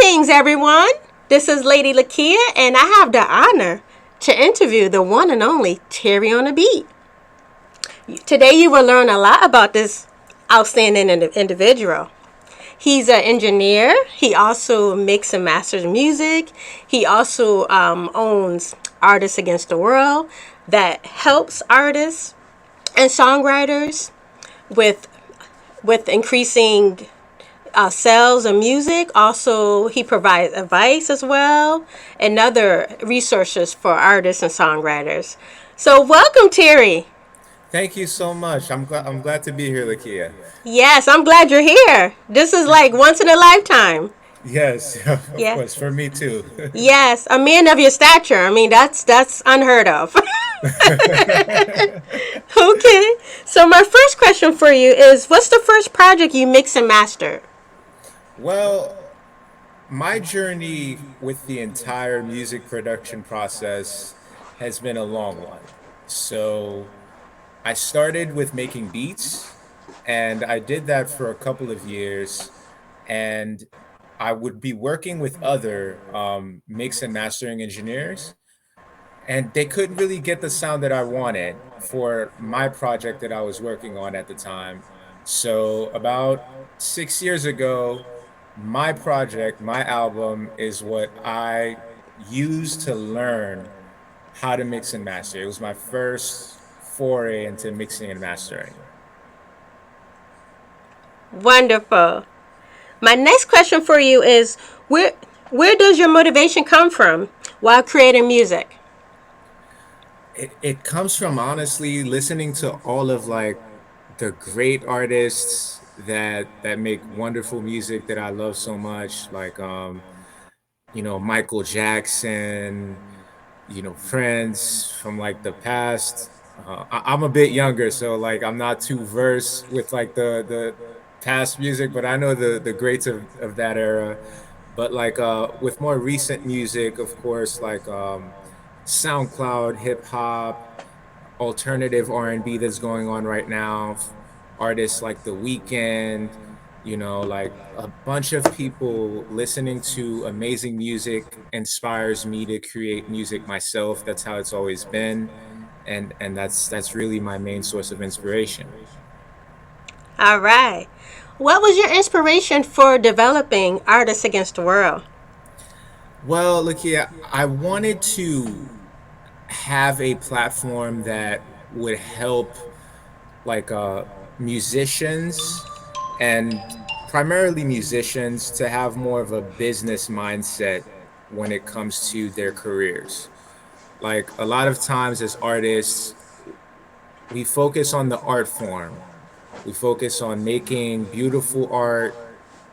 Greetings, everyone. This is Lady Lakia, and I have the honor to interview the one and only Tierry on the beat. Today, you will learn a lot about this outstanding individual. He's an engineer. He also makes and masters music. He also owns Artists Against the World that helps artists and songwriters with increasing sales of music. Also, he provides advice as well and other resources for artists and songwriters. So, welcome, Terry. Thank you so much. I'm glad to be here, Lakia. Yes, I'm glad you're here. This is like once in a lifetime. Yes, of Yeah. course, for me too. Yes, a man of your stature. I mean, that's unheard of. Okay. So my first question for you is, what's the first project you mix and mastered? Well, my journey with the entire music production process has been a long one. So I started with making beats, and I did that for a couple of years, and I would be working with other mix and mastering engineers, and they couldn't really get the sound that I wanted for my project that I was working on at the time. So about 6 years ago, my project, my album is what I used to learn how to mix and master. It was my first foray into mixing and mastering. Wonderful. My next question for you is, where does your motivation come from while creating music? It comes from honestly listening to all of like the great artists that make wonderful music that I love so much, like Michael Jackson, Prince from like the past. I'm a bit younger, so like I'm not too versed with like the past music, but I know the greats of that era. But like with more recent music, of course, like SoundCloud, hip hop, alternative R&B that's going on right now, artists like The Weeknd, like a bunch of people listening to amazing music inspires me to create music myself. That's how it's always been, and that's really my main source of inspiration. All right. What was your inspiration for developing Artists Against the World? Well, look here, I wanted to have a platform that would help like musicians and primarily musicians to have more of a business mindset when it comes to their careers. Like a lot of times as artists, we focus on the art form. We focus on making beautiful art,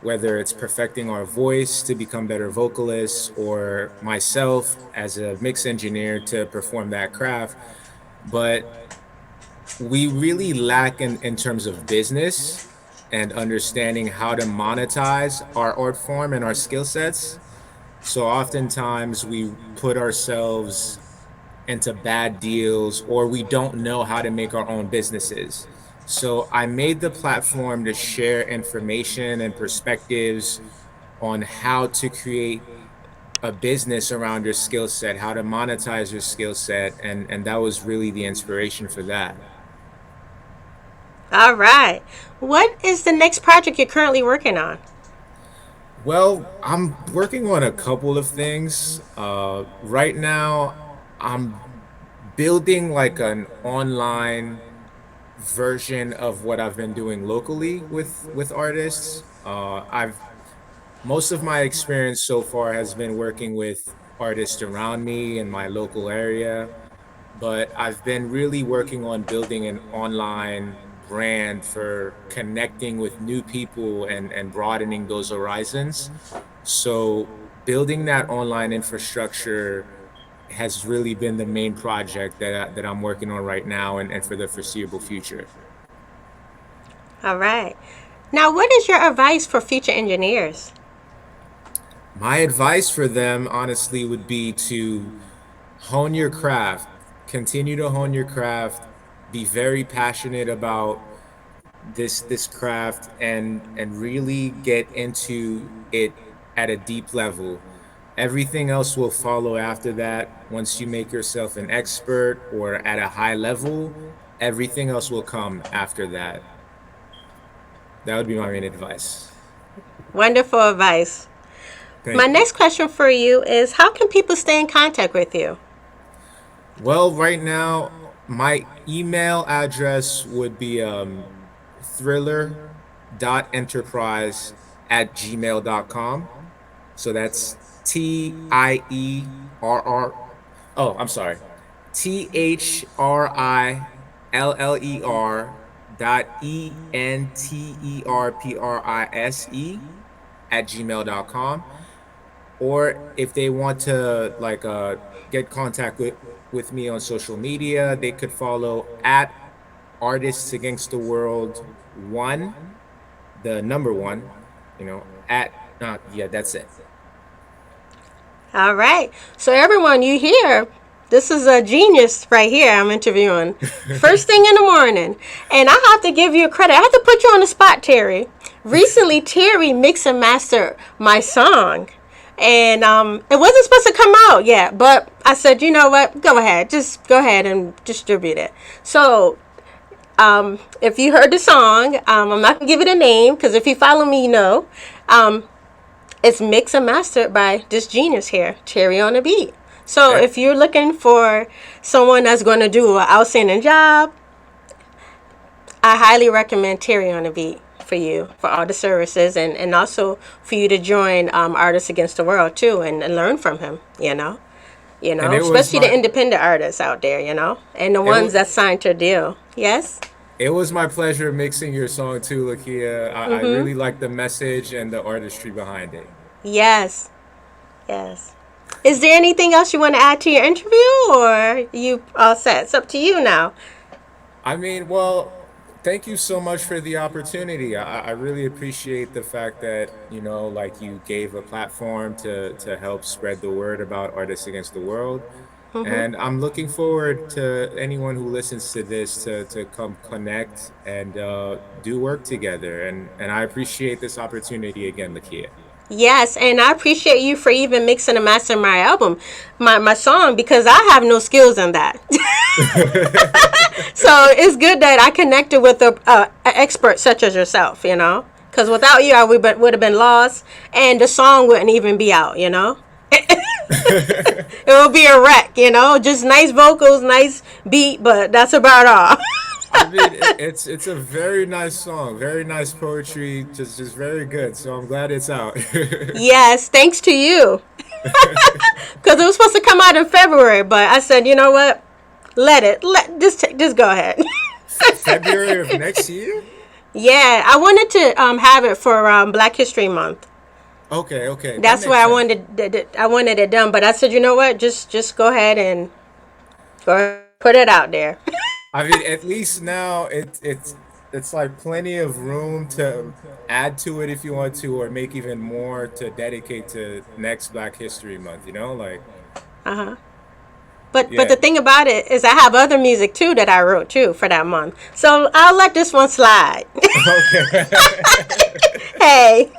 whether it's perfecting our voice to become better vocalists or myself as a mix engineer to perform that craft. But we really lack in terms of business and understanding how to monetize our art form and our skill sets. So oftentimes we put ourselves into bad deals or we don't know how to make our own businesses. So I made the platform to share information and perspectives on how to create a business around your skill set, how to monetize your skill set, and that was really the inspiration for that. All right. What is the next project you're currently working on? Well, I'm working on a couple of things. Right now, I'm building like an online version of what I've been doing locally with artists. I've Most of my experience so far has been working with artists around me in my local area, but I've been really working on building an online brand for connecting with new people and broadening those horizons. So building that online infrastructure has really been the main project that I'm working on right now and for the foreseeable future. All right. Now, what is your advice for future engineers? My advice for them, honestly, would be to hone your craft, continue to hone your craft, be very passionate about this craft and really get into it at a deep level. Everything else will follow after that. Once you make yourself an expert or at a high level, everything else will come after that. That would be my main advice. Wonderful advice. My Thank you. next question for you is how can people stay in contact with you? Well, right now, my email address would be thriller.enterprise@gmail.com. So that's TIERR. Oh, I'm sorry. THRILLER.ENTERPRISE@gmail.com. Or if they want to like get contact with me on social media, they could follow at Artists Against the World one, the number one, at yeah, that's it. All right. So everyone, you hear, this is a genius right here I'm interviewing. First thing in the morning. And I have to give you credit. I have to put you on the spot, Terry. Recently, Tierry mixed and mastered my song. And it wasn't supposed to come out yet, but I said, you know what? Go ahead. Just go ahead and distribute it. So if you heard the song, I'm not going to give it a name because if you follow me, you know. It's mixed and mastered by this genius here, Cherry on the beat. So Eh, if you're looking for someone that's going to do an outstanding job, I highly recommend Terry on the beat for you for all the services and also for you to join Artists Against the World too and learn from him. and it was Especially the my independent artists out there. And the it ones was that signed to a deal. Yes. it was my pleasure mixing your song too, Lakia. I Mm-hmm. really like the message and the artistry behind it. Yes. Yes. Is there anything else you want to add to your interview, or you all set? It's up to you now. I mean, well, thank you so much for the opportunity. I really appreciate the fact that, like you gave a platform to help spread the word about Artists Against the World. Mm-hmm. And I'm looking forward to anyone who listens to this to come connect and do work together. And I appreciate this opportunity again, Lakia. Yes, and I appreciate you for even mixing and mastering my album, my song, because I have no skills in that. So it's good that I connected with a expert such as yourself. Because without you, I would have been lost, and the song wouldn't even be out. It would be a wreck. Just nice vocals, nice beat, but that's about all. I mean, it's a very nice song, very nice poetry, just very good. So I'm glad it's out. Yes, thanks to you. Because it was supposed to come out in February, but I said, you know what? Just go ahead. February of next year? Yeah, I wanted to have it for Black History Month. Okay, okay, that That's why makes sense. I wanted it done. But I said, you know what? Just go ahead and put it out there. I mean, at least now it's like plenty of room to add to it if you want to, or make even more to dedicate to next Black History Month. Like Uh huh. But yeah. the thing about it is, I have other music too that I wrote too for that month. So I'll let this one slide. Okay. Hey.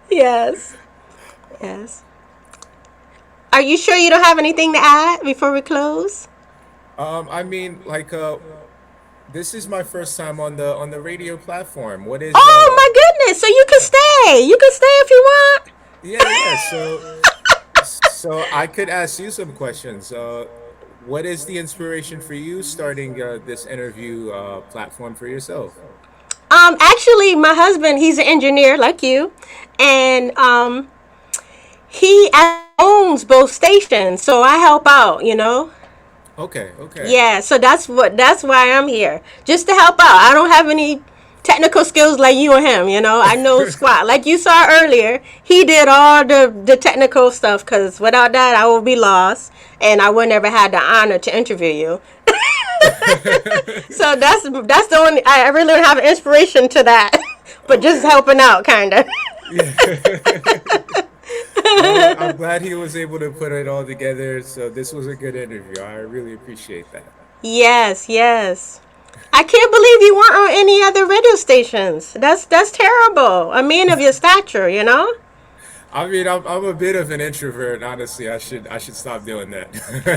Yes. Yes. Are you sure you don't have anything to add before we close? I mean, like this is my first time on the radio platform. What is Oh my goodness! So you can stay. You can stay if you want. yeah, yeah. So I could ask you some questions. What is the inspiration for you starting this interview platform for yourself? Actually, my husband, he's an engineer like you, and he owns both stations, so I help out. Okay, okay. Yeah, so that's why I'm here, just to help out. I don't have any technical skills like you and him. I know squat. Like you saw earlier, he did all the technical stuff because without that, I would be lost, and I would never had the honor to interview you. So that's the only I really don't have an inspiration to that, but just Okay. helping out, kind of. Yeah. Well, I'm glad he was able to put it all together. So this was a good interview. I really appreciate that. Yes, yes. I can't believe you weren't on any other radio stations. That's terrible. A man of your stature, you know? I mean, I'm a bit of an introvert. Honestly, I should stop doing that.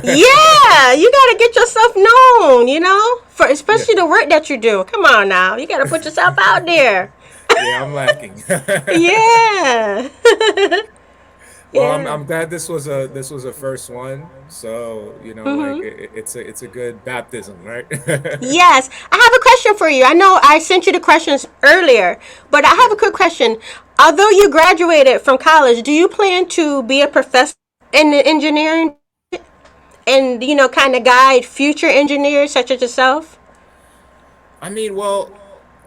Yeah, you gotta get yourself known, you know? For Yeah, especially the work that you do. Come on now. You gotta put yourself out there. yeah, I'm lacking. Yeah. Well, Yeah. I'm glad this was a first one. So, like Mhm. it's a good baptism, right? Yes, I have a question for you. I know I sent you the questions earlier, but I have Yeah. a quick question. Although you graduated from college, do you plan to be a professor in the engineering and kind of guide future engineers such as yourself? I mean, well,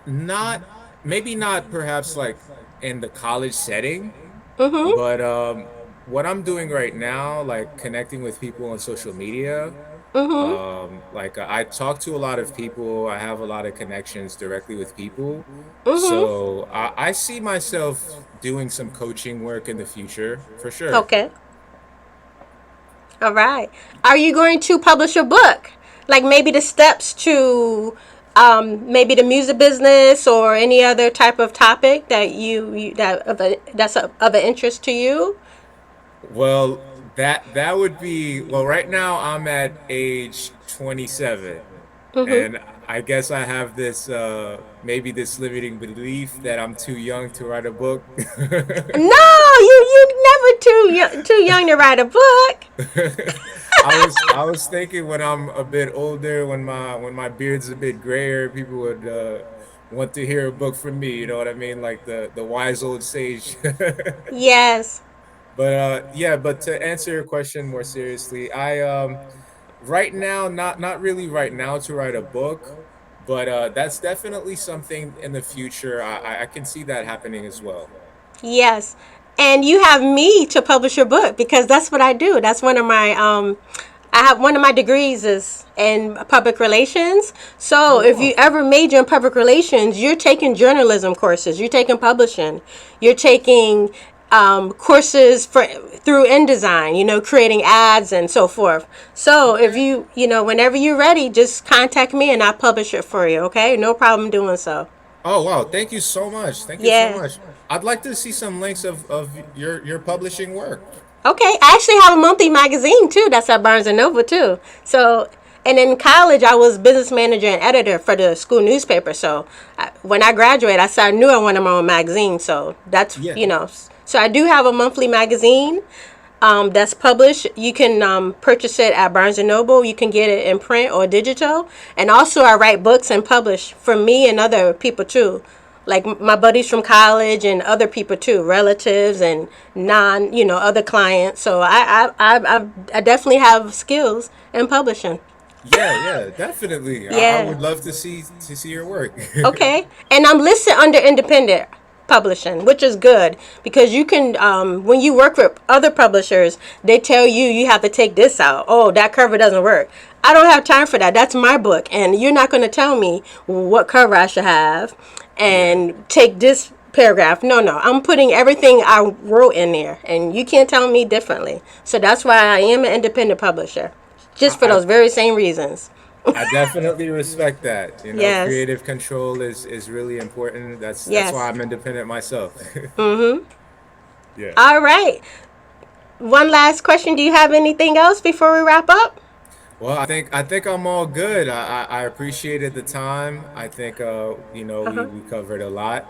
not maybe not perhaps like in the college setting, Mhm. but what I'm doing right now, like connecting with people on social media, Mhm. like I talk to a lot of people, I have a lot of connections directly with people. Mhm. So I see myself doing some coaching work in the future for sure. Okay. All right. Are you going to publish a book? Like maybe the steps to maybe the music business or any other type of topic that of an interest to you? Well, that would be, well, right now I'm at age 27, Mhm. and I guess I have this maybe this limiting belief that I'm too young to write a book. No, you never too young to write a book. I was thinking when I'm a bit older, when my beard's a bit grayer, people would want to hear a book from me, you know what I mean? Like the wise old sage. Yes. But yeah, but to answer your question more seriously, I right now, not really right now to write a book, but that's definitely something in the future. I can see that happening as well. Yes. And you have me to publish your book because that's what I do. That's one of my I have one of my degrees is in public relations. So Oh if you wow. ever major in public relations, you're taking journalism courses, you're taking publishing, you're taking courses for through InDesign, creating ads and so forth. So if Okay. whenever you're ready, just contact me and I'll publish it for you. Okay, no problem doing so. Oh wow, thank you so much. Thank you so Yeah. much. I'd like to see some links of your publishing work. Okay, I actually have a monthly magazine too. That's at Barnes and Noble too. So, and in college, I was business manager and editor for the school newspaper. So, when I graduated, I knew I wanted my own magazine. So that's Yeah. So I do have a monthly magazine that's published. You can purchase it at Barnes and Noble. You can get it in print or digital. And also, I write books and publish for me and other people too, like my buddies from college and other people too, relatives and other clients. So I definitely have skills in publishing. Yeah, yeah, definitely. I Yeah. would love to see your work. Okay. And I'm listed under independent publishing, which is good because you can, when you work with other publishers, they tell you have to take this out. Oh, that cover doesn't work. I don't have time for that. That's my book. And you're not going to tell me what cover I should have Yeah. and take this paragraph. No, no. I'm putting everything I wrote in there and you can't tell me differently. So that's why I am an independent publisher, I, just for I those very same reasons. I definitely respect that. Yes. Creative control is really important. That's why Yes. I'm independent myself. Yeah. All right. One last question. Do you have anything else before we wrap up? Well, I think I'm all good. I appreciated the time. I think we Uh-huh. we covered a lot.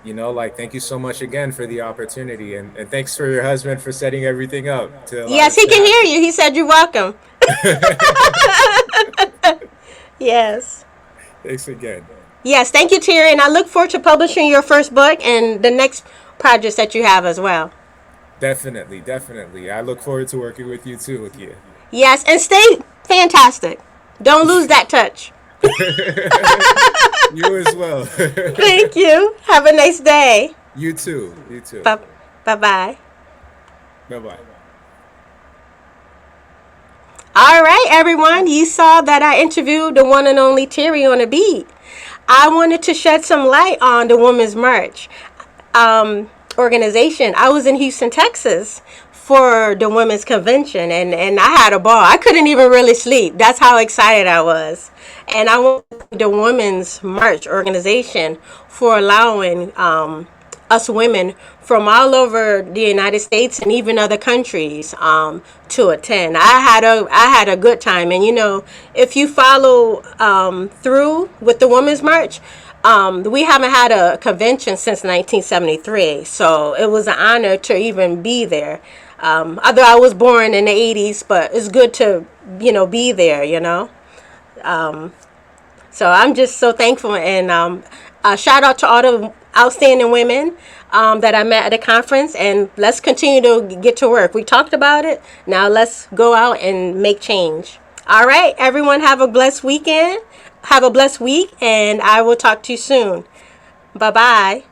Like thank you so much again for the opportunity, and thanks for your husband for setting everything up to allow Yes, this he to can hear happen. you. He said you're welcome. Yes. Thanks again. Yes. Thank you, Terry. And I look forward to publishing your first book and the next projects that you have as well. Definitely, definitely. I look forward to working with you too, Lakia. Yes. And stay fantastic. Don't lose that touch. You as well. Thank you. Have a nice day. You too. You too. Bye bye. Bye bye. All right, everyone. You saw that I interviewed the one and only Tierry on a beat. I wanted to shed some light on the Women's March organization. I was in Houston, Texas for the women's convention, and I had a ball. I couldn't even really sleep. That's how excited I was. And I want to thank the Women's March organization for allowing us women from all over the United States and even other countries to attend. I had a good time, and if you follow through with the Women's March, we haven't had a convention since 1973, so it was an honor to even be there. Although I was born in the 80s, but it's good to be there. So I'm just so thankful, and shout out to all the outstanding women that I met at the conference, and let's continue to get to work. We talked about it. Now let's go out and make change. All right, everyone, have a blessed weekend. Have a blessed week, and I will talk to you soon. Bye-bye.